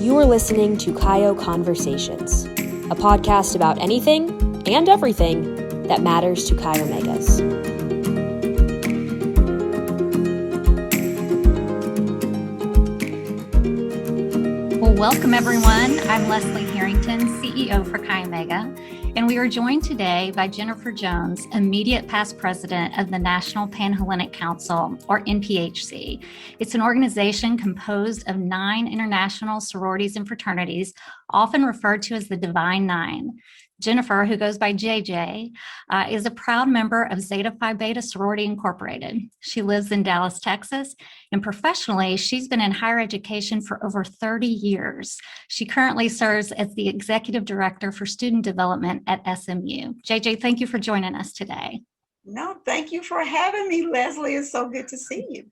You are listening to Chi Conversations, a podcast about anything and everything that matters to Chi Omegas. Well, welcome everyone. I'm Leslie Herington, CEO for Chi Omega, and we are joined today by Jennifer Jones, immediate past president of the National Pan-Hellenic Council, or NPHC. It's an organization composed of 9 international sororities and fraternities, often referred to as the Divine Nine. Jennifer, who goes by JJ, is a proud member of Zeta Phi Beta Sorority Incorporated. She lives in Dallas, Texas, and professionally, she's been in higher education for over 30 years. She currently serves as the executive director for student development at SMU. JJ, thank you for joining us today. No, thank you for having me, Leslie. It's so good to see you.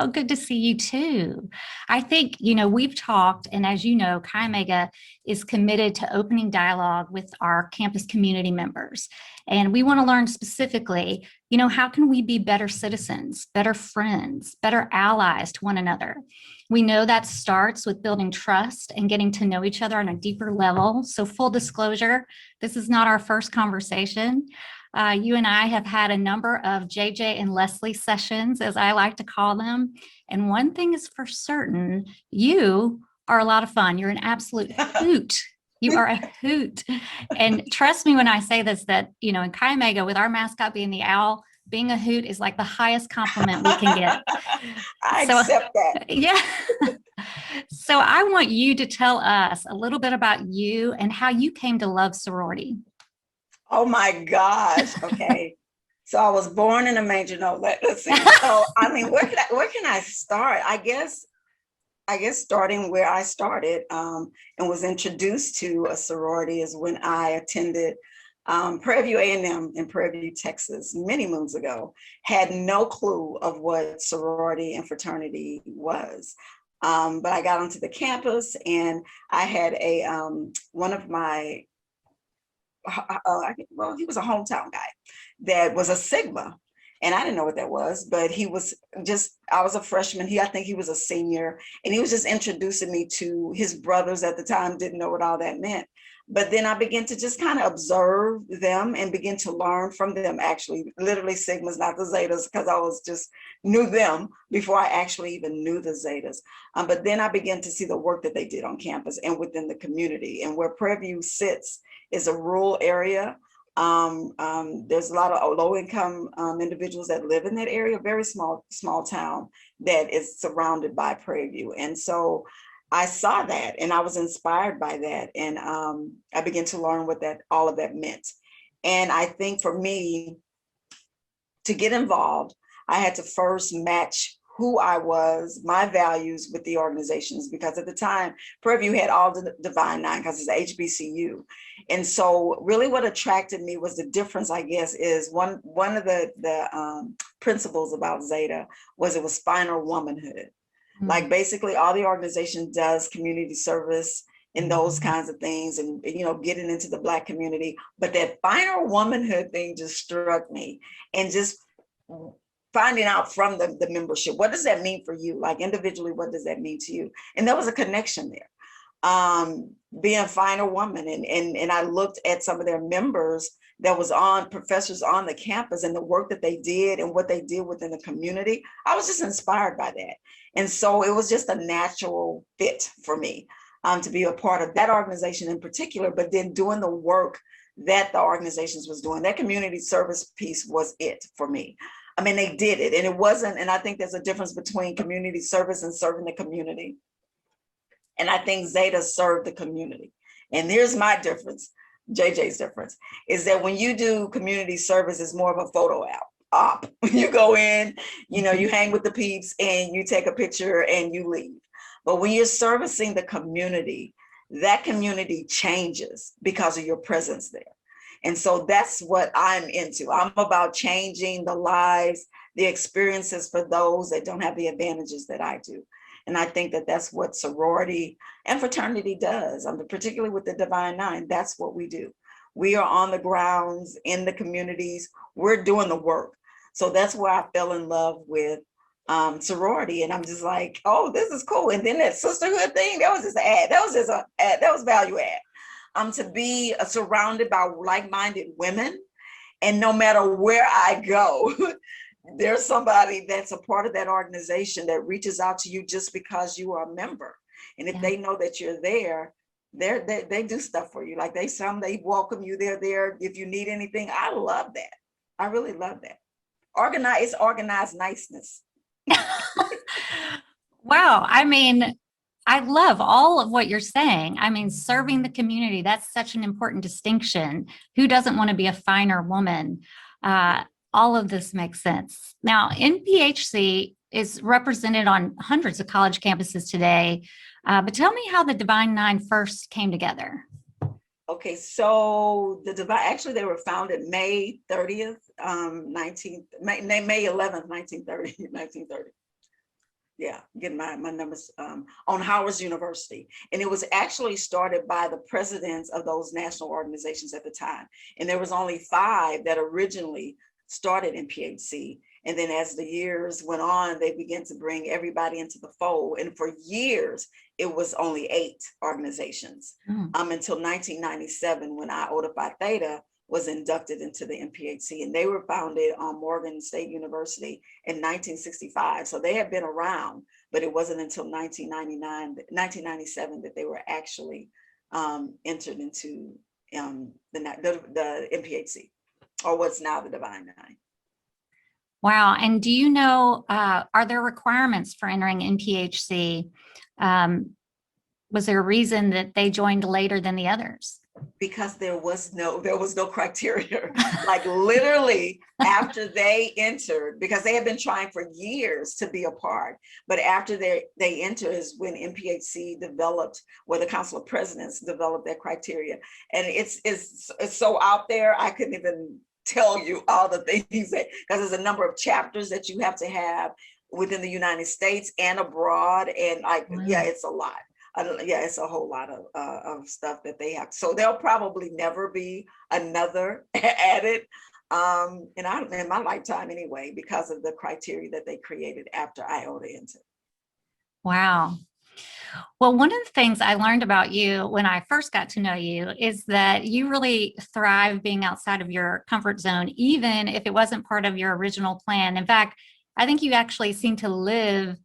Oh, good to see you too. I think, we've talked, and as you know, Chi Omega is committed to opening dialogue with our campus community members. And we want to learn specifically, how can we be better citizens, better friends, better allies to one another? We know that starts with building trust and getting to know each other on a deeper level. So full disclosure, this is not our first conversation. You and I have had a number of JJ and Leslie sessions, as I like to call them. And one thing is for certain, you are a lot of fun. You're an absolute hoot. You are a hoot. And trust me when I say this, that, in Chi Omega, with our mascot being the owl, being a hoot is like the highest compliment we can get. I accept that. Yeah. So I want you to tell us a little bit about you and how you came to love sorority. Oh my gosh. Okay. So I was born in a manger. No, let's see. So where can I start? I guess starting where I started and was introduced to a sorority is when I attended Prairie View A&M in Prairie View, Texas, many moons ago. Had no clue of what sorority and fraternity was. But I got onto the campus and I had one of my he was a hometown guy that was a Sigma, and I didn't know what that was, but I was a freshman. I think he was a senior, and he was just introducing me to his brothers at the time, didn't know what all that meant. But then I began to just kind of observe them and begin to learn from them, actually, literally Sigmas, not the Zetas, because I knew them before I actually even knew the Zetas. But then I began to see the work that they did on campus and within the community. And where Prairie View sits is a rural area. There's a lot of low-income individuals that live in that area, very small town that is surrounded by Prairie View. And so I saw that and I was inspired by that. And I began to learn what all of that meant. And I think for me to get involved, I had to first match who I was, my values with the organizations, because at the time, Prairie View had all the Divine Nine because it's HBCU. And so really what attracted me was the difference, I guess, is one of the principles about Zeta was it was finer womanhood. Mm-hmm. Like basically all the organization does community service and those kinds of things and, getting into the Black community. But that finer womanhood thing just struck me, and just finding out from the membership, what does that mean for you? Like individually, what does that mean to you? And there was a connection there. Being a finer woman. And I looked at some of their members that was professors on the campus and the work that they did and what they did within the community. I was just inspired by that. And so it was just a natural fit for me to be a part of that organization in particular, but then doing the work that the organizations was doing. That community service piece was it for me. They did it, and it wasn't, and I think there's a difference between community service and serving the community. And I think Zeta served the community. And here's my difference, JJ's difference, is that when you do community service, it's more of a photo op. You go in, you hang with the peeps and you take a picture and you leave. But when you're servicing the community, that community changes because of your presence there. And so that's what I'm into. I'm about changing the lives, the experiences for those that don't have the advantages that I do. And I think that that's what sorority and fraternity does. Particularly with the Divine Nine, that's what we do. We are on the grounds in the communities. We're doing the work. So that's where I fell in love with sorority, and I'm just like, oh, this is cool. And then that sisterhood thing, that was just an ad. That was just a ad. That was value add. To be surrounded by like-minded women, and no matter where I go, there's somebody that's a part of that organization that reaches out to you just because you are a member. And if they know that you're there, they do stuff for you. Like they welcome you. They're there if you need anything. I love that. I really love that. Organized niceness. Wow. I mean, I love all of what you're saying. I mean, serving the community, that's such an important distinction. Who doesn't want to be a finer woman? All of this makes sense. Now, NPHC is represented on hundreds of college campuses today, but tell me how the Divine Nine first came together. Okay, so actually they were founded May 30th, May 11th, 1930. Yeah, getting my numbers on Howard University. And it was actually started by the presidents of those national organizations at the time. And there was only 5 that originally started in NPHC. And then as the years went on, they began to bring everybody into the fold. And for years, it was only 8 organizations until 1997, when Iota Phi Theta was inducted into the NPHC, and they were founded on Morgan State University in 1965. So they had been around, but it wasn't until 1997 that they were actually entered into the NPHC, or what's now the Divine Nine. Wow. And do you know, are there requirements for entering NPHC? Was there a reason that they joined later than the others? Because there was no criteria. Like literally after they entered, because they had been trying for years to be a part, but after they entered is when NPHC developed, where the Council of Presidents developed that criteria. And it's so out there, I couldn't even tell you all the things that, because there's a number of chapters that you have to have within the United States and abroad. And it's a lot. It's a whole lot of stuff that they have. So there'll probably never be another added in my lifetime anyway, because of the criteria that they created after Iota entered. Wow. Well, one of the things I learned about you when I first got to know you is that you really thrive being outside of your comfort zone, even if it wasn't part of your original plan. In fact, I think you actually seem to live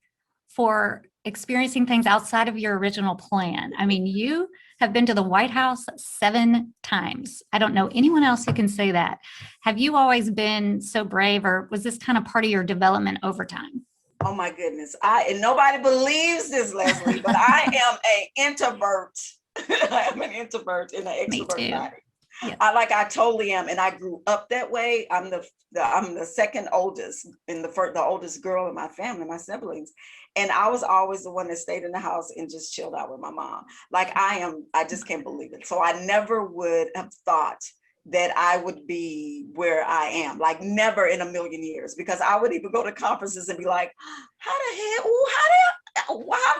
for experiencing things outside of your original plan. I mean, you have been to the White House 7 times. I don't know anyone else who can say that. Have you always been so brave, or was this kind of part of your development over time? Oh my goodness. And nobody believes this, Leslie, but I am an introvert. I am an introvert in an extrovert body. Yeah. I totally am. And I grew up that way. I'm the second oldest and the oldest girl in my family, my siblings. And I was always the one that stayed in the house and just chilled out with my mom. I just can't believe it. So I never would have thought that I would be where I am, like never in a million years, because I would even go to conferences and be like, how are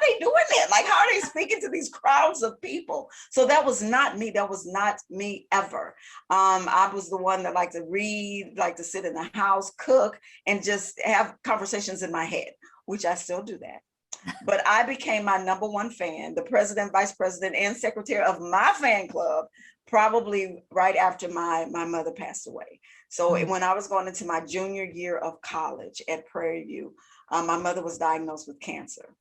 they doing that? Like, how are they speaking to these crowds of people? So that was not me. That was not me ever. I was the one that liked to read, like to sit in the house, cook, and just have conversations in my head, which I still do that. But I became my number 1 fan, the president, vice president, and secretary of my fan club, probably right after my mother passed away. So when I was going into my junior year of college at Prairie View, my mother was diagnosed with cancer.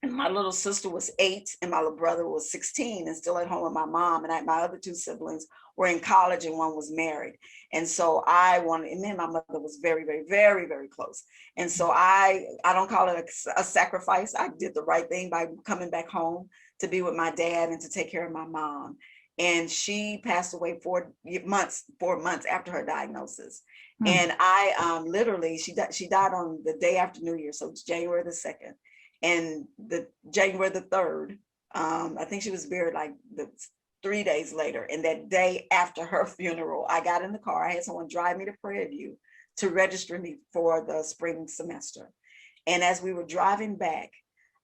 And my little sister was 8 and my little brother was 16 and still at home with my mom. And my other 2 siblings were in college and one was married. And so and then my mother was very, very, very, very close. And so I don't call it a sacrifice. I did the right thing by coming back home to be with my dad and to take care of my mom. And she passed away 4 months after her diagnosis. And I literally, she died on the day after New Year. So it's January the 2nd. And the January the 3rd, I think she was buried like 3 days later. And that day after her funeral, I got in the car. I had someone drive me to Prairie View to register me for the spring semester. And as we were driving back,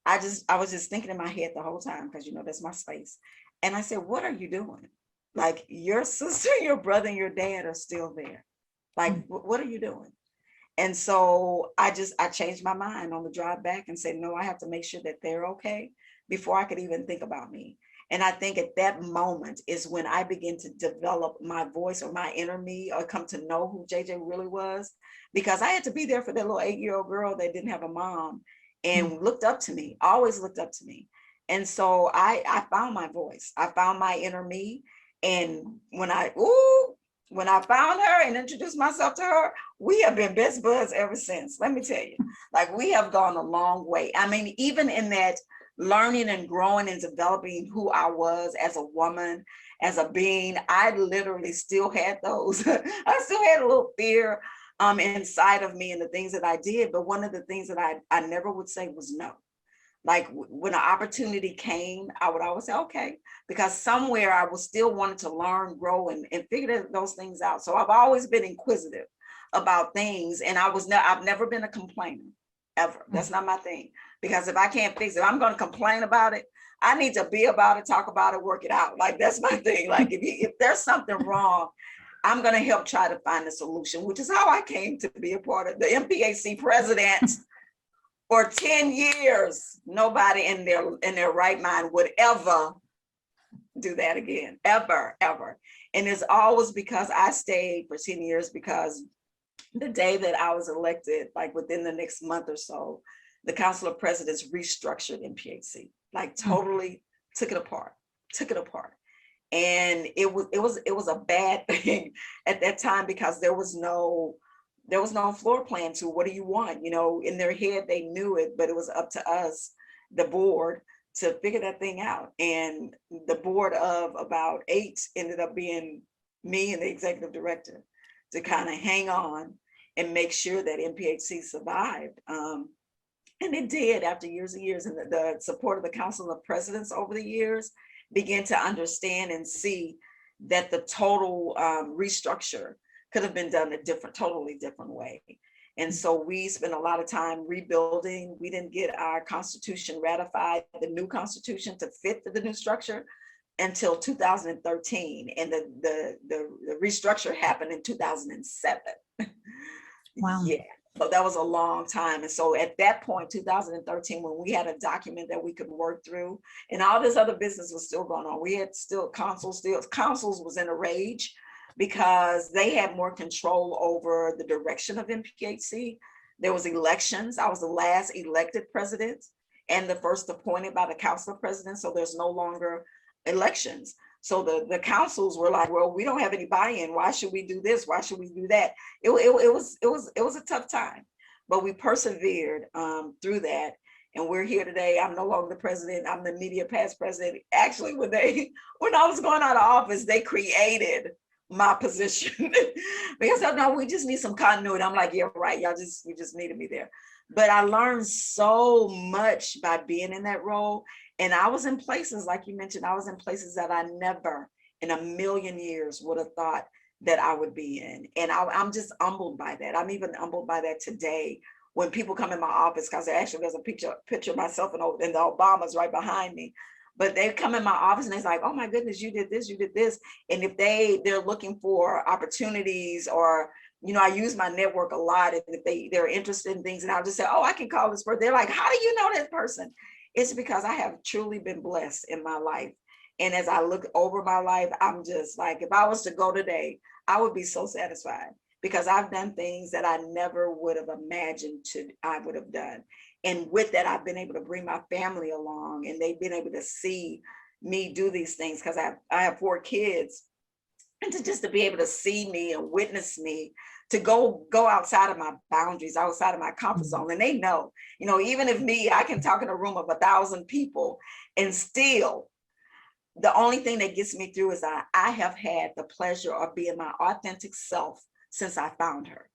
I was just thinking in my head the whole time, because that's my space. And I said, what are you doing? Like, your sister, your brother, and your dad are still there. Like, what are you doing? And so I changed my mind on the drive back and said, no, I have to make sure that they're okay before I could even think about me. And I think at that moment is when I began to develop my voice or my inner me, or come to know who JJ really was, because I had to be there for that little 8-year-old girl that didn't have a mom and looked up to me, always looked up to me. And so I found my voice. I found my inner me. And when I found her and introduced myself to her, we have been best buds ever since. Let me tell you, like, we have gone a long way. I mean, even in that learning and growing and developing who I was as a woman, as a being, I literally still had those. I still had a little fear inside of me and the things that I did. But one of the things that I never would say was no. Like, when an opportunity came, I would always say, okay, because somewhere I was still wanting to learn, grow, and figure those things out. So I've always been inquisitive about things. And I've never been a complainer, ever. That's not my thing. Because if I can't fix it, I'm going to complain about it. I need to be about it, talk about it, work it out. Like, that's my thing. Like, if there's something wrong, I'm going to help try to find a solution, which is how I came to be a part of the NPHC president. For 10 years, nobody in their right mind would ever do that again, ever. And it's always because I stayed for 10 years, because the day that I was elected, like within the next month or so, the Council of Presidents restructured NPHC, like totally took it apart. And it was a bad thing at that time, because there was no floor plan to what do you want, in their head, they knew it, but it was up to us, the board, to figure that thing out. And the board of about 8 ended up being me and the executive director, to kind of hang on and make sure that NPHC survived. And it did, after years and years, and the support of the Council of Presidents over the years began to understand and see that the total restructure could have been done a totally different way. And so we spent a lot of time rebuilding. We didn't get our constitution ratified, the new constitution, to fit the new structure until 2013. And the restructure happened in 2007. Wow. Yeah. So that was a long time. And so at that point, 2013, when we had a document that we could work through, and all this other business was still going on, we had councils was in a rage, because they had more control over the direction of NPHC. There was elections. I was the last elected president and the first appointed by the Council of Presidents. So there's no longer elections. So the councils were like, well, we don't have any buy-in. Why should we do this? Why should we do that? It was a tough time, but we persevered through that. And we're here today. I'm no longer the president. I'm the immediate past president. Actually, when I was going out of office, they created my position because I know we just need some continuity. I'm like, yeah, right. You just needed me there. But I learned so much by being in that role. And I was in places, like you mentioned, I was in places that I never in a million years would have thought that I would be in. And I'm just humbled by that. I'm even humbled by that today when people come in my office, because there's a picture of myself and the Obamas right behind me. But they come in my office and it's like, oh my goodness, you did this. And if they're looking for opportunities, or, I use my network a lot. And if they're interested in things, and I'll just say, oh, I can call this person. They're like, how do you know that person? It's because I have truly been blessed in my life. And as I look over my life, I'm just like, if I was to go today, I would be so satisfied, because I've done things that I never would have imagined I would have done. And with that, I've been able to bring my family along, and they've been able to see me do these things, because I have 4 kids. And to be able to see me and witness me, to go outside of my boundaries, outside of my comfort zone. And they know, even if I can talk in a room of 1,000 people, and still the only thing that gets me through is I have had the pleasure of being my authentic self since I found her.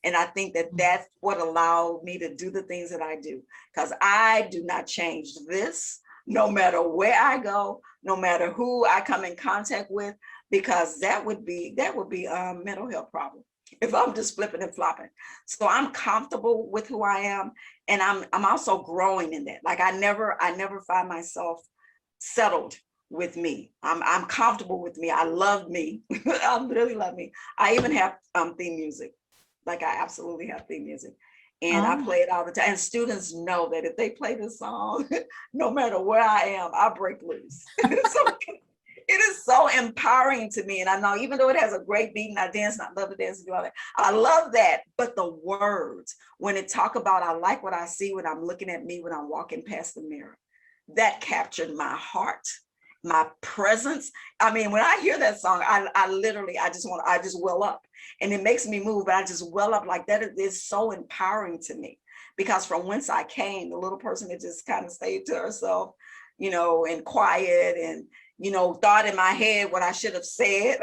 And I think that that's what allowed me to do the things that I do, because I do not change this, no matter where I go, no matter who I come in contact with, because that would be a mental health problem if I'm just flipping and flopping. So I'm comfortable with who I am, and I'm also growing in that. Like I never find myself settled with me. I'm comfortable with me. I love me. I really love me. I even have theme music. Like I absolutely have theme music. And I Oh, play it all the time. And students know that if they play this song, no matter where I am, I break loose. So it is so empowering to me. And I know even though it has a great beat and I dance and I love to dance and do all that, I love that. But the words, when it talk about I like what I see when I'm looking at me when I'm walking past the mirror, that captured my heart, my presence. I mean, when I hear that song, I literally, I just well up and it makes me move, but I just well up like that. It is so empowering to me because from whence I came, the little person that just kind of stayed to herself, and quiet and, thought in my head what I should have said.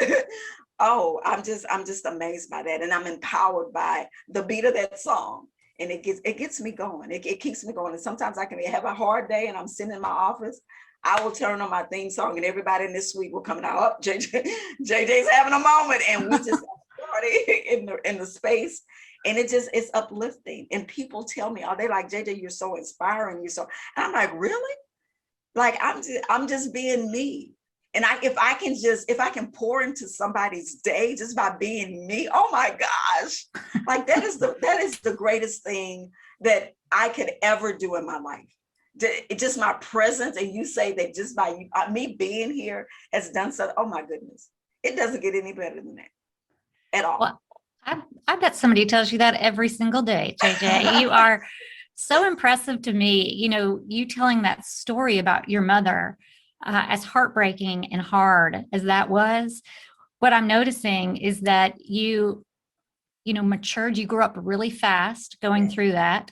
Oh, I'm just amazed by that. And I'm empowered by the beat of that song. And it gets me going. It keeps me going. And sometimes I can have a hard day and I'm sitting in my office. I will turn on my theme song and everybody in this suite will come out. Oh, JJ's having a moment. And we just started in the space. And it's uplifting. And people tell me, oh, they like, JJ, you're so inspiring. And I'm like, really? Like I'm just being me. And if I can pour into somebody's day just by being me, oh my gosh, like that is the greatest thing that I could ever do in my life. Just my presence, and you say that just by me being here has done so. Oh my goodness, it doesn't get any better than that at all. well, I bet somebody tells you that every single day, JJ. You are so impressive to me. You telling that story about your mother, as heartbreaking and hard as that was, what I'm noticing is that you matured. You grew up really fast going through that.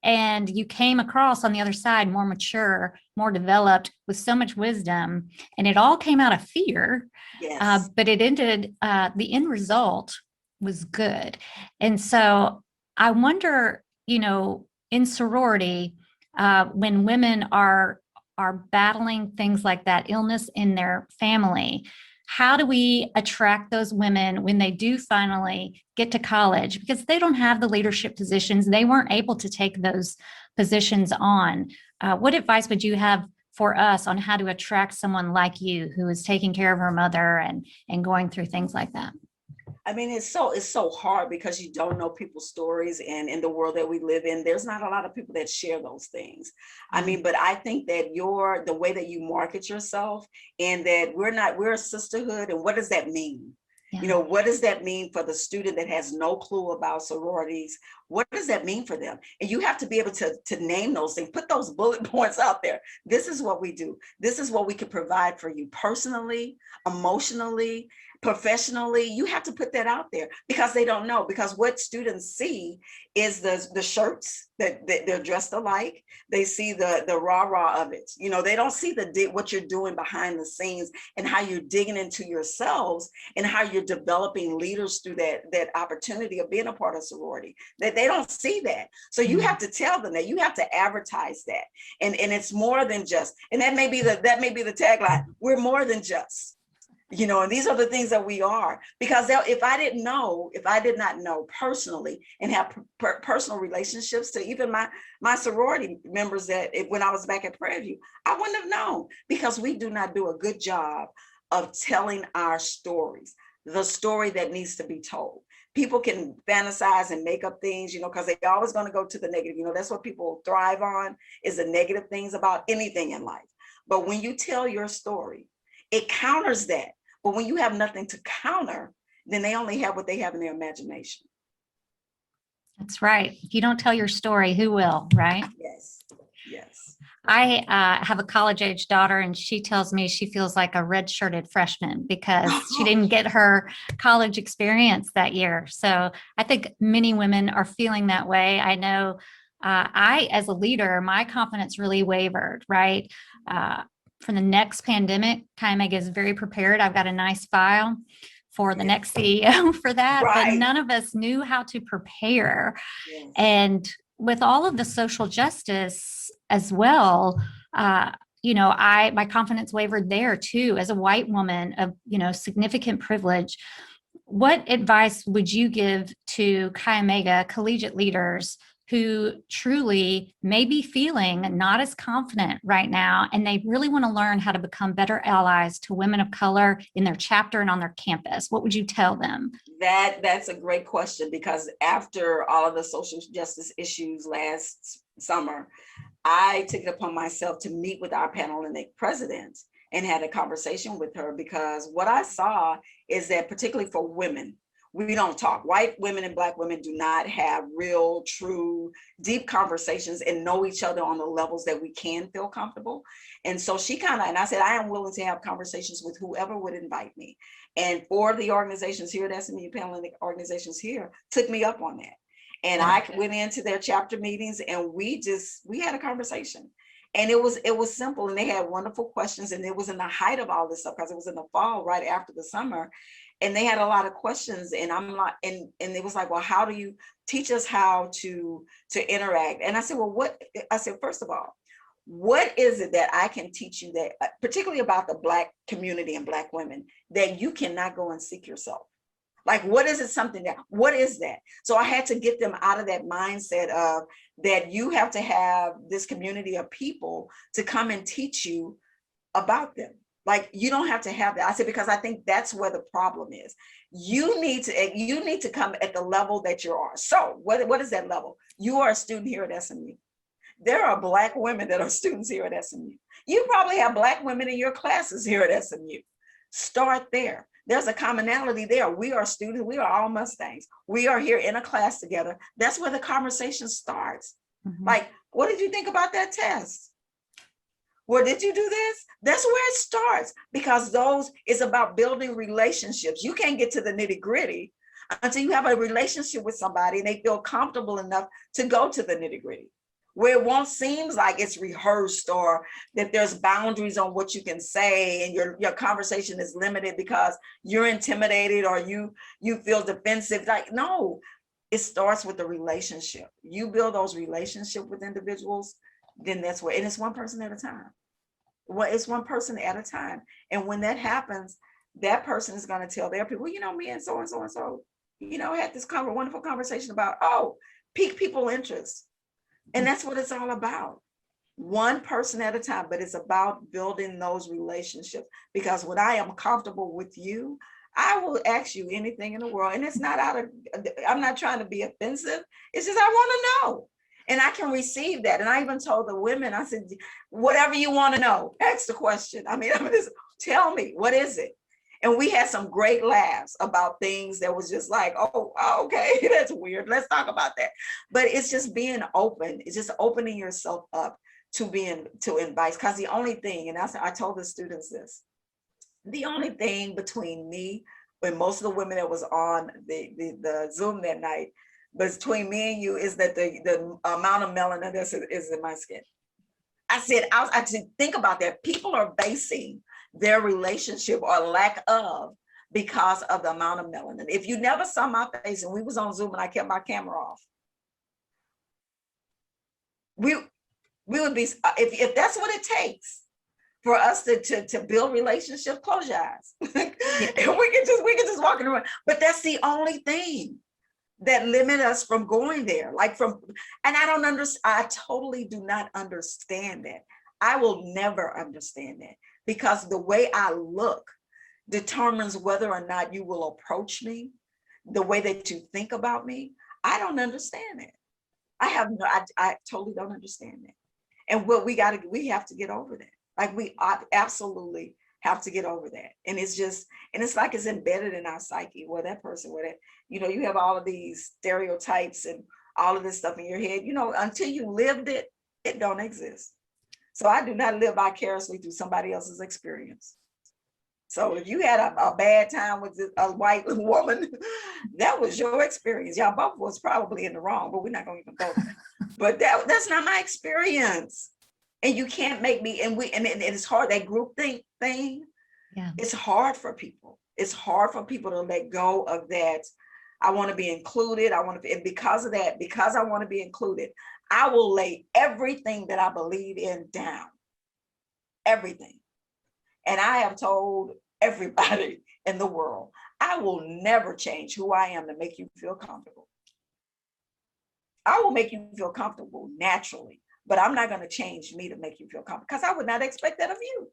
And you came across on the other side more mature, more developed, with so much wisdom. And it all came out of fear. Yes. But it ended, the end result was good. And so I wonder, in sorority, when women are battling things like that, illness in their family, how do we attract those women when they do finally get to college? Because they don't have the leadership positions. They weren't able to take those positions on. What advice would you have for us on how to attract someone like you who is taking care of her mother and going through things like that? I mean, it's so hard because you don't know people's stories, and in the world that we live in, there's not a lot of people that share those things. I mean, but I think that the way that you market yourself, and that we're a sisterhood, and what does that mean? Yeah. What does that mean for the student that has no clue about sororities? What does that mean for them? And you have to be able to name those things, put those bullet points out there. This is what we do. This is what we can provide for you personally, emotionally, professionally. You have to put that out there because they don't know, because what students see is the shirts that they're dressed alike. They see the rah-rah of it. They don't see what you're doing behind the scenes and how you're digging into yourselves and how you're developing leaders through that opportunity of being a part of sorority. That they don't see that. So you have to tell them that. You have to advertise that. And it's more than just, and that may be the tagline, we're more than just. And these are the things that we are, because if I did not know personally and have personal relationships to even my sorority members when I was back at Prairie View, I wouldn't have known, because we do not do a good job of telling our stories, the story that needs to be told. People can fantasize and make up things, because they're always going to go to the negative. That's what people thrive on, is the negative things about anything in life. But when you tell your story, it counters that. But when you have nothing to counter, then they only have what they have in their imagination. That's right. If you don't tell your story, who will, right? Yes. I have a college-age daughter, and she tells me she feels like a red-shirted freshman because she didn't get her college experience that year. So I think many women are feeling that way. I know as a leader, my confidence really wavered, right? For the next pandemic, Chi Omega is very prepared. I've got a nice file for the next CEO for that, right. But none of us knew how to prepare. Yes. And with all of the social justice as well, my confidence wavered there too, as a white woman of, significant privilege. What advice would you give to Chi Omega collegiate leaders who truly may be feeling not as confident right now, and they really want to learn how to become better allies to women of color in their chapter and on their campus? What would you tell them? That's a great question, because after all of the social justice issues last summer, I took it upon myself to meet with our Pan-Hellenic president and had a conversation with her, because what I saw is that, particularly for women, we don't talk. White women and Black women do not have real, true, deep conversations and know each other on the levels that we can feel comfortable. And so and I said, I am willing to have conversations with whoever would invite me. And 4 of the organizations here at SMU, Pan-Hellenic organizations here, took me up on that. And I went into their chapter meetings, and we had a conversation. And it was simple, and they had wonderful questions, and it was in the height of all this stuff, because it was in the fall, right after the summer. And they had a lot of questions, and I'm like, and it was like, well, how do you teach us how to interact? And I said, first of all, what is it that I can teach you that, particularly about the Black community and Black women, that you cannot go and seek yourself? Like, what is it, what is that? So I had to get them out of that mindset of that you have to have this community of people to come and teach you about them. Like, you don't have to have that. I said, because I think that's where the problem is. You need to come at the level that you are. So what is that level? You are a student here at SMU. There are Black women that are students here at SMU. You probably have Black women in your classes here at SMU. Start there. There's a commonality there. We are students. We are all Mustangs. We are here in a class together. That's where the conversation starts. Mm-hmm. Like, what did you think about that test? Well, did you do this? That's where it starts, because it's about building relationships. You can't get to the nitty gritty until you have a relationship with somebody and they feel comfortable enough to go to the nitty gritty, where it won't seem like it's rehearsed or that there's boundaries on what you can say, and your conversation is limited because you're intimidated or you feel defensive. Like, no, it starts with the relationship. You build those relationships with individuals, then that's where, and it's one person at a time. Well, it's one person at a time. And when that happens, that person is going to tell their people, me and so and so and so, had this wonderful conversation about, pique people interest. And that's what it's all about. One person at a time, but it's about building those relationships, because when I am comfortable with you, I will ask you anything in the world. And it's not I'm not trying to be offensive. It's just, I want to know. And I can receive that. And I even told the women, I said, whatever you want to know, ask the question. Just tell me, what is it? And we had some great laughs about things that was just like, okay, that's weird. Let's talk about that. But it's just being open. It's just opening yourself up to invite. Because the only thing, and I told the students this, the only thing between me and most of the women that was on the Zoom that night, but between me and you, is that the amount of melanin that is in my skin. I said, I think about that. People are basing their relationship or lack of because of the amount of melanin. If you never saw my face and we was on Zoom and I kept my camera off, we would be, if that's what it takes for us to build relationships, close your eyes. And we can just walk in the room. But that's the only thing that limit us from going there. And I totally do not understand that. I will never understand that, because the way I look determines whether or not you will approach me, the way that you think about me. I don't understand it. I totally don't understand that. And what we have to get over that. Like, we absolutely have to get over that. And it's like it's embedded in our psyche. Well, that person, you have all of these stereotypes and all of this stuff in your head, until you lived it, it don't exist. So I do not live vicariously through somebody else's experience. So if you had a bad time with a white woman, that was your experience. Y'all both was probably in the wrong, but we're not going to even go there. But that's not my experience. And you can't make me, and it's hard, that group thing. Yeah. It's hard for people. It's hard for people to let go of that. I want to be included. And because of that, because I want to be included, I will lay everything that I believe in down. Everything. And I have told everybody in the world, I will never change who I am to make you feel comfortable. I will make you feel comfortable naturally, but I'm not going to change me to make you feel comfortable, because I would not expect that of you.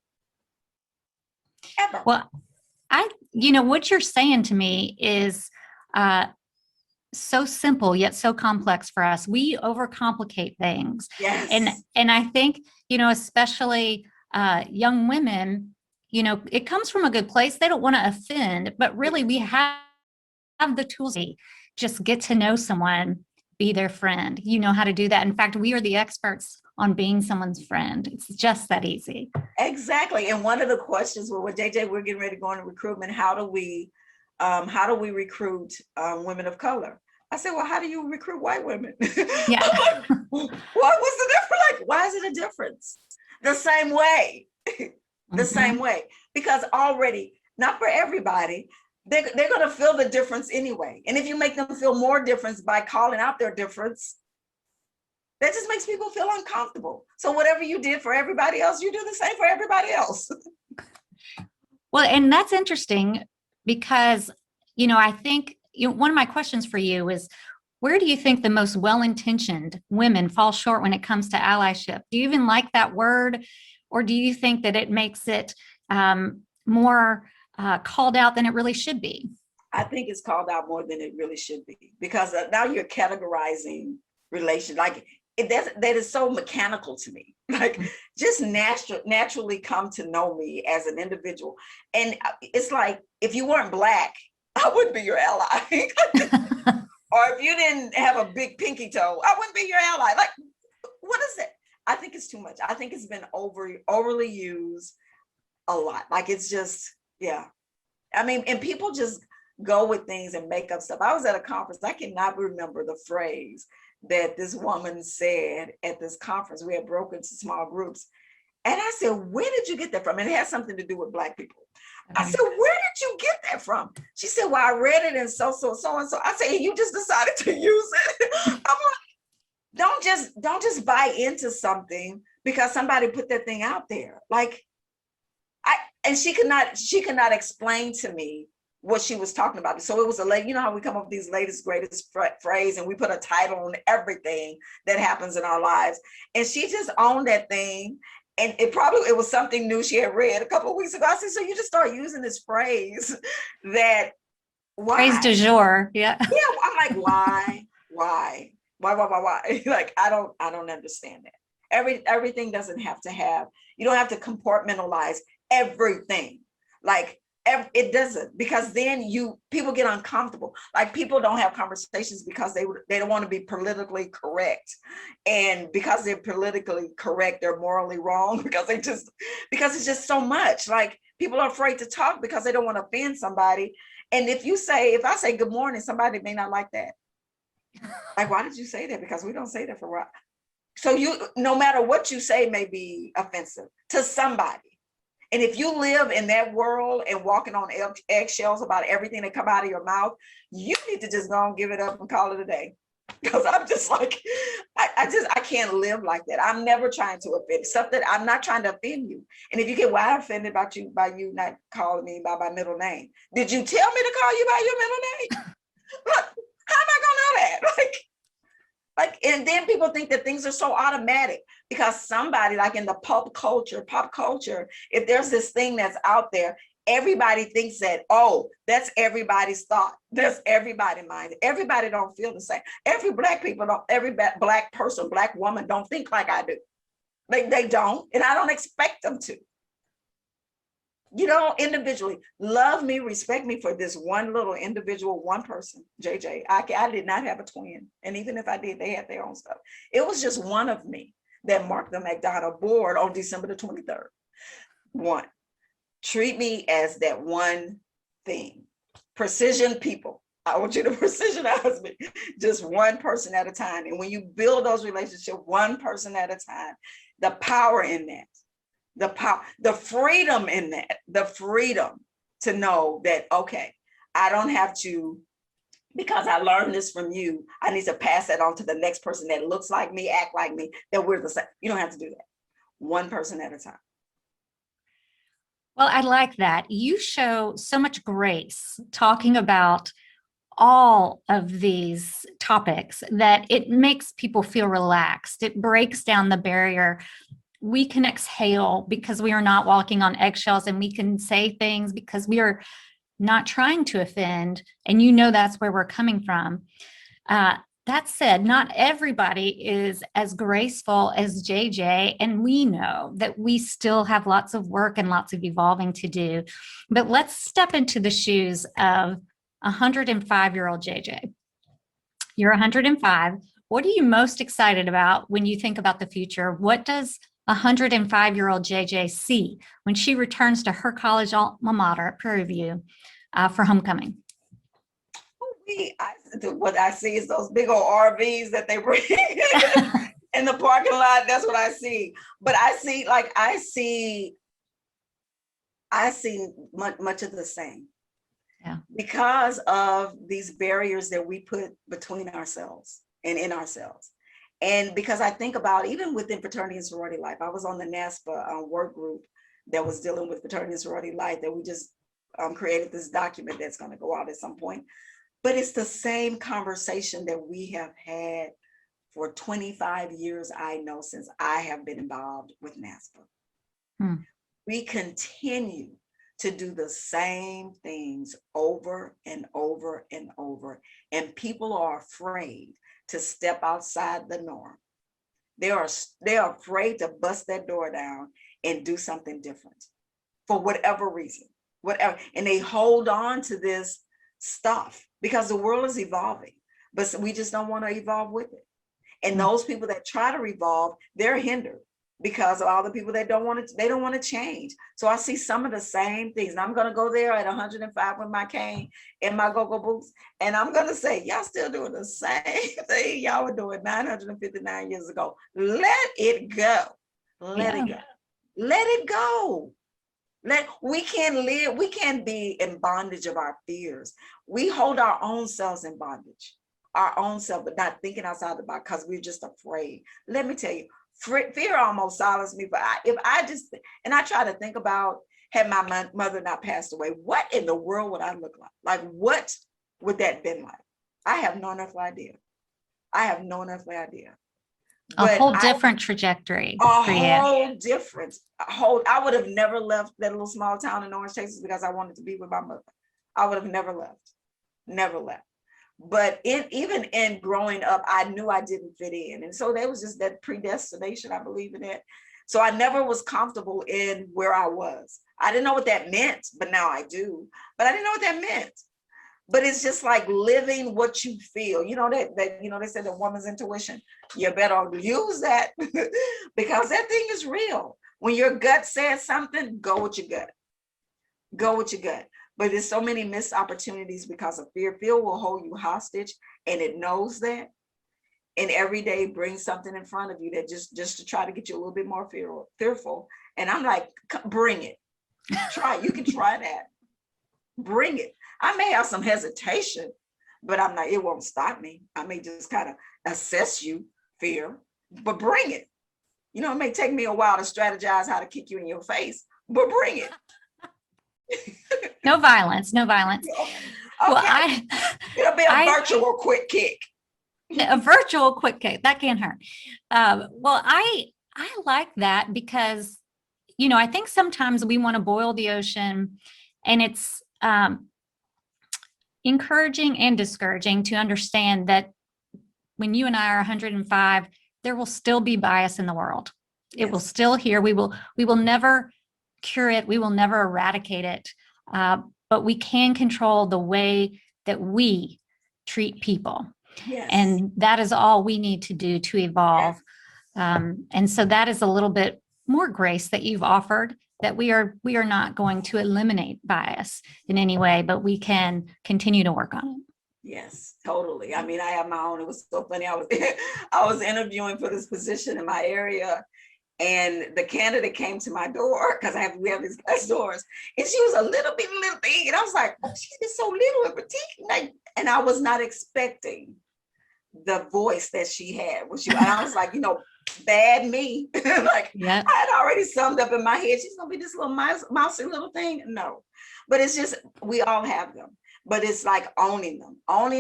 Ever. Well, what you're saying to me is so simple yet so complex for us. We overcomplicate things. Yes. And I think, especially young women, it comes from a good place. They don't want to offend, but really we have the tools to just get to know someone, be their friend. You know how to do that. In fact, we are the experts on being someone's friend. It's just that easy. Exactly. And one of the questions with JJ, we're getting ready to go into recruitment. How do we recruit women of color? I said, well, how do you recruit white women? Yeah. Like, what was the difference? Like, why is it a difference? The same way, the same way, because already, not for everybody, they're going to feel the difference anyway. And if you make them feel more difference by calling out their difference, that just makes people feel uncomfortable. So whatever you did for everybody else, you do the same for everybody else. Well, and that's interesting because, I think one of my questions for you is, where do you think the most well-intentioned women fall short when it comes to allyship? Do you even like that word? Or do you think that it makes it more called out than it really should be? I think it's called out more than it really should be, because now you're categorizing relations. Like that is so mechanical to me. Like just naturally come to know me as an individual. And it's like, if you weren't Black, I wouldn't be your ally. Or if you didn't have a big pinky toe, I wouldn't be your ally. Like, what is it? I think it's too much. I think it's been overly used a lot. Like, it's just, yeah. I mean, and people just go with things and make up stuff. I was at a conference. I cannot remember the phrase that this woman said at this conference. We had broken into small groups. And I said, where did you get that from? And it has something to do with Black people. I said, where did you get that from? She said, well, I read it in so and so. I said, you just decided to use it. I'm like, don't just buy into something because somebody put that thing out there. Like, she could not explain to me what she was talking about. So it was how we come up with these latest, greatest phrase, and we put a title on everything that happens in our lives. And she just owned that thing. And it was something new she had read a couple of weeks ago. I said, so you just start using this phrase that, why? Phrase du jour, yeah. Yeah, I'm like, why? Like, I don't understand that. Everything doesn't have to have, you don't have to compartmentalize everything. Like, it doesn't, because then people get uncomfortable. Like, people don't have conversations because they don't want to be politically correct, and because they're politically correct, they're morally wrong because it's just so much. Like, people are afraid to talk because they don't want to offend somebody. And if I say good morning, somebody may not like that. Like, why did you say that? Because we don't say that for what? So no matter what you say may be offensive to somebody. And if you live in that world and walking on eggshells about everything that come out of your mouth, you need to just go and give it up and call it a day. Because I'm just like, I can't live like that. I'm never trying to offend. Something, I'm not trying to offend you. And if you get offended by you not calling me by my middle name, did you tell me to call you by your middle name? How am I gonna know that? And then people think that things are so automatic because somebody, like in the pop culture, if there's this thing that's out there, everybody thinks that, oh, that's everybody's thought. That's everybody's mind. Everybody don't feel the same. Every Black person, Black woman don't think like I do. They don't, and I don't expect them to. Individually, love me, respect me for this one little individual, one person, JJ. I did not have a twin. And even if I did, they had their own stuff. It was just one of me that marked the McDonough board on December the 23rd. One, treat me as that one thing. Precision people. I want you to precisionize me, just one person at a time. And when you build those relationships, one person at a time, the power in that. The freedom in that, the freedom to know that, okay, I don't have to, because I learned this from you, I need to pass that on to the next person that looks like me, act like me, that we're the same. You don't have to do that. One person at a time. Well, I like that. You show so much grace talking about all of these topics that it makes people feel relaxed. It breaks down the barrier. We can exhale because we are not walking on eggshells, and we can say things because we are not trying to offend, and you know that's where we're coming from. That said, not everybody is as graceful as JJ, and we know that we still have lots of work and lots of evolving to do. But let's step into the shoes of 105-year-old JJ. You're 105. What are you most excited about when you think about the future? What does 105-year-old JJ see when she returns to her college alma mater at Prairie View for homecoming? What I see is those big old RVs that they bring in the parking lot. That's what I see. But I see much of the same. Yeah. Because of these barriers that we put between ourselves and in ourselves. And because I think about, even within fraternity and sorority life, I was on the NASPA work group that was dealing with fraternity and sorority life, that we just created this document that's going to go out at some point. But it's the same conversation that we have had for 25 years, I know, since I have been involved with NASPA. We continue to do the same things over and over and over. And people are afraid to step outside the norm. They are afraid to bust that door down and do something different for whatever reason, whatever. And they hold on to this stuff because the world is evolving, but we just don't want to evolve with it. And those people that try to revolve, they're hindered because of all the people that don't want to change. So I see some of the same things. And I'm going to go there at 105 with my cane and my go-go boots. And I'm going to say, y'all still doing the same thing y'all were doing 959 years ago. Let it go. Let it go. Let it go. We can't be in bondage of our fears. We hold our own selves in bondage, our own self, but not thinking outside the box because we're just afraid. Let me tell you, fear almost silenced me. But I try to think about, had my mother not passed away, what in the world would I look like? Like, what would that have been like? I have no earthly idea. A whole different trajectory. Whole different. I would have never left that little small town in Orange, Texas, because I wanted to be with my mother. I would have never left. But even in growing up, I knew I didn't fit in. And so there was just that predestination. I believe in it. So I never was comfortable in where I was. I didn't know what that meant, but now I do. But I didn't know what that meant. But it's just like living what you feel. You know, that they said the woman's intuition. You better use that because that thing is real. When your gut says something, go with your gut. But there's so many missed opportunities because of fear. Fear will hold you hostage, and it knows that. And every day brings something in front of you that just to try to get you a little bit more fearful. And I'm like, bring it. Try it. You can try that. Bring it. I may have some hesitation, but it won't stop me. I may just kind of assess you, fear, but bring it. You know, it may take me a while to strategize how to kick you in your face, but bring it. No violence. Okay. Well, it'll be a virtual quick kick. A virtual quick kick, that can't hurt. Well, I like that because, you know, I think sometimes we want to boil the ocean, and it's encouraging and discouraging to understand that when you and I are 105, there will still be bias in the world. Yes. It will still here. We will never cure it. We will never eradicate it. But we can control the way that we treat people. Yes. And that is all we need to do to evolve. Yes. And so that is a little bit more grace that you've offered, that we are not going to eliminate bias in any way, but we can continue to work on it. Yes, totally. I mean, I have my own. It was so funny. I was interviewing for this position in my area, and the candidate came to my door because we have these glass doors, and she was a little thing, and I was like, oh, she's so little and petite, and I was not expecting the voice that she had. And I was like, bad me. Like, yep. I had already summed up in my head, she's gonna be this little mousy little thing. No, but it's just, we all have them. But it's like owning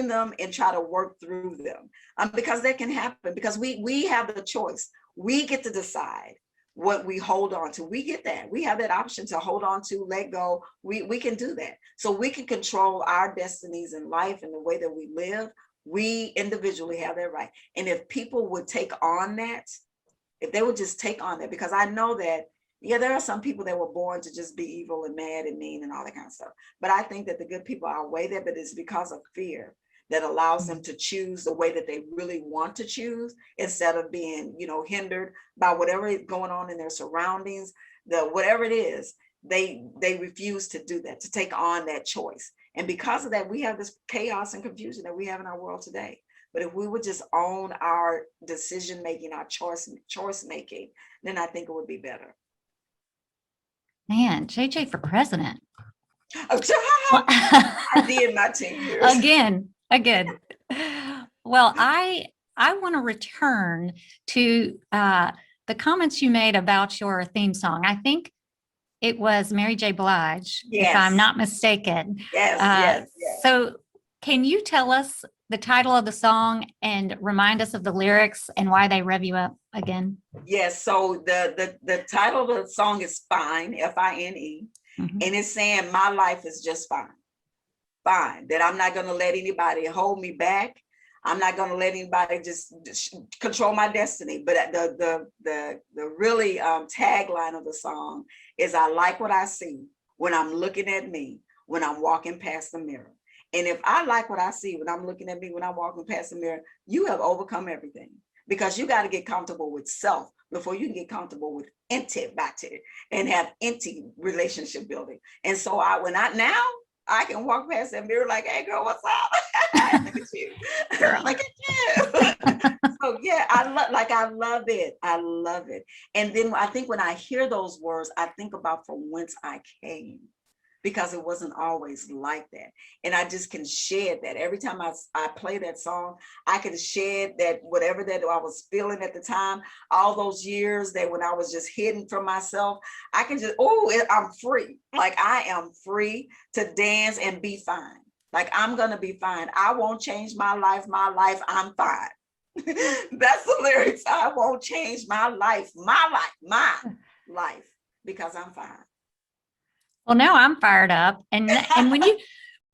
them and try to work through them, because that can happen, because we have the choice. We get to decide what we hold on to. We get that. We have that option to hold on to, let go. We can do that. So we can control our destinies in life and the way that we live. We individually have that right. And if people would take on that, if they would just take on that, because I know that, yeah, there are some people that were born to just be evil and mad and mean and all that kind of stuff. But I think that the good people outweigh that, but it's because of fear that allows them to choose the way that they really want to choose, instead of being, hindered by whatever is going on in their surroundings, whatever it is, they refuse to do that, to take on that choice. And because of that, we have this chaos and confusion that we have in our world today. But if we would just own our decision making, our choice making, then I think it would be better. Man, JJ for president. I did my 10 years. Again. Well, I want to return to the comments you made about your theme song. I think it was Mary J. Blige, if I'm not mistaken. Yes. So can you tell us the title of the song and remind us of the lyrics and why they rev you up again? Yes. So the title of the song is Fine, Fine. And it's saying my life is just fine. Fine. That I'm not going to let anybody hold me back. I'm not going to let anybody just control my destiny. But the really tagline of the song is, I like what I see when I'm looking at me, when I'm walking past the mirror. And if I like what I see when I'm looking at me, when I'm walking past the mirror, you have overcome everything, because you got to get comfortable with self before you can get comfortable with inti and have inti relationship building. And so now I can walk past that mirror like, hey girl, what's up? Look at you, girl, look at you. So yeah, I love it. I love it. And then I think when I hear those words, I think about from whence I came, because it wasn't always like that. And I just can shed that. Every time I play that song, I can shed that, whatever that I was feeling at the time, all those years that when I was just hidden from myself, I can just, I'm free. Like I am free to dance and be fine. Like I'm gonna be fine. I won't change my life, I'm fine. That's the lyrics. I won't change my life, because I'm fine. Well, now I'm fired up. And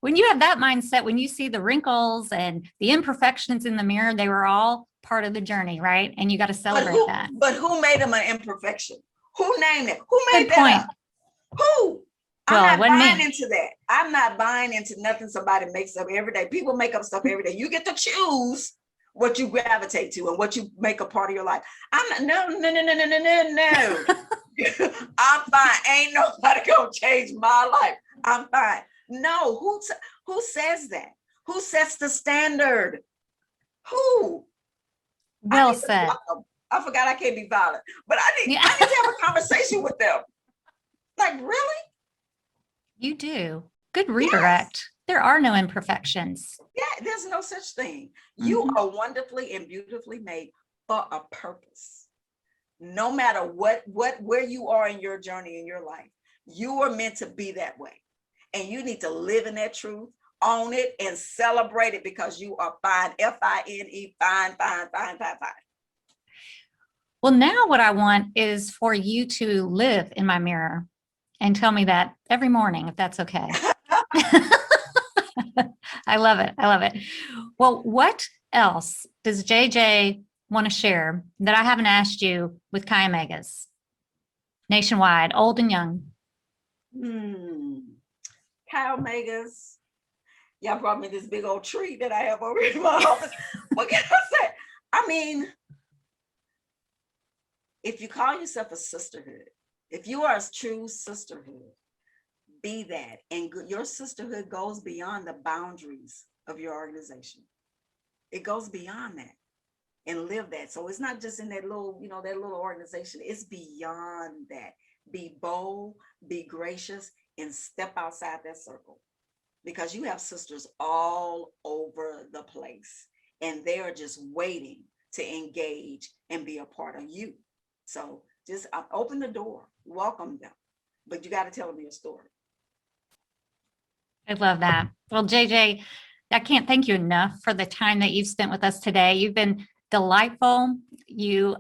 when you have that mindset, when you see the wrinkles and the imperfections in the mirror, they were all part of the journey, right? And you got to celebrate that. But who made them an imperfection? Who named it? Who made Good that point. up? Who? Well, I'm not buying me. into that. I'm not buying into nothing somebody makes up every day. People make up stuff every day. You get to choose what you gravitate to and what you make a part of your life. No. I'm fine. Ain't nobody gonna change my life. I'm fine. No, who says that? Who sets the standard? Who? Well said. I forgot I can't be violent, but I need to have a conversation with them. Like, really? You do. Good redirect. Yes. There are no imperfections. Yeah, there's no such thing. You are wonderfully and beautifully made for a purpose. No matter where you are in your journey in your life, you are meant to be that way. And you need to live in that truth, own it, and celebrate it, because you are fine. Fine, fine. Well, now what I want is for you to live in my mirror and tell me that every morning, if that's okay. I love it. Well, what else does JJ want to share that I haven't asked you with Chi Omegas nationwide, old and young? Chi Omegas, y'all brought me this big old tree that I have over in my office. What can I say? I mean, if you call yourself a sisterhood, if you are a true sisterhood, be that. And your sisterhood goes beyond the boundaries of your organization. It goes beyond that, and live that. So it's not just in that little, that little organization. It's beyond that. Be bold, be gracious, and step outside that circle, because you have sisters all over the place, and they are just waiting to engage and be a part of you. So just open the door, welcome them, but you got to tell them your story. I love that. Well, JJ, I can't thank you enough for the time that you've spent with us today. You've been delightful. You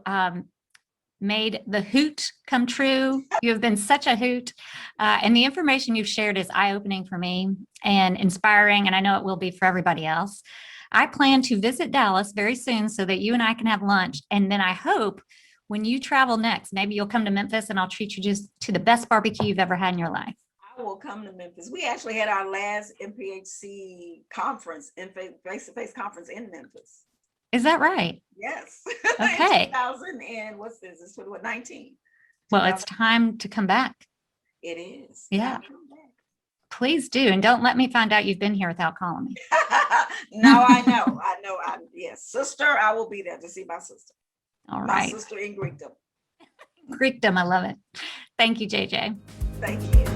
made the hoot come true. You have been such a hoot. And the information you've shared is eye-opening for me and inspiring, and I know it will be for everybody else. I plan to visit Dallas very soon so that you and I can have lunch. And then I hope when you travel next, maybe you'll come to Memphis and I'll treat you just to the best barbecue you've ever had in your life. I will come to Memphis. We actually had our last NPHC conference, face-to-face conference in Memphis. Is that right? Yes. Okay. 2000 and what's this? It's 19. Well, it's time to come back. It is. Yeah. Please do. And don't let me find out you've been here without calling me. No, I know. Yes. Sister, I will be there to see my sister. All right. My sister in Greekdom. Greekdom. I love it. Thank you, JJ. Thank you.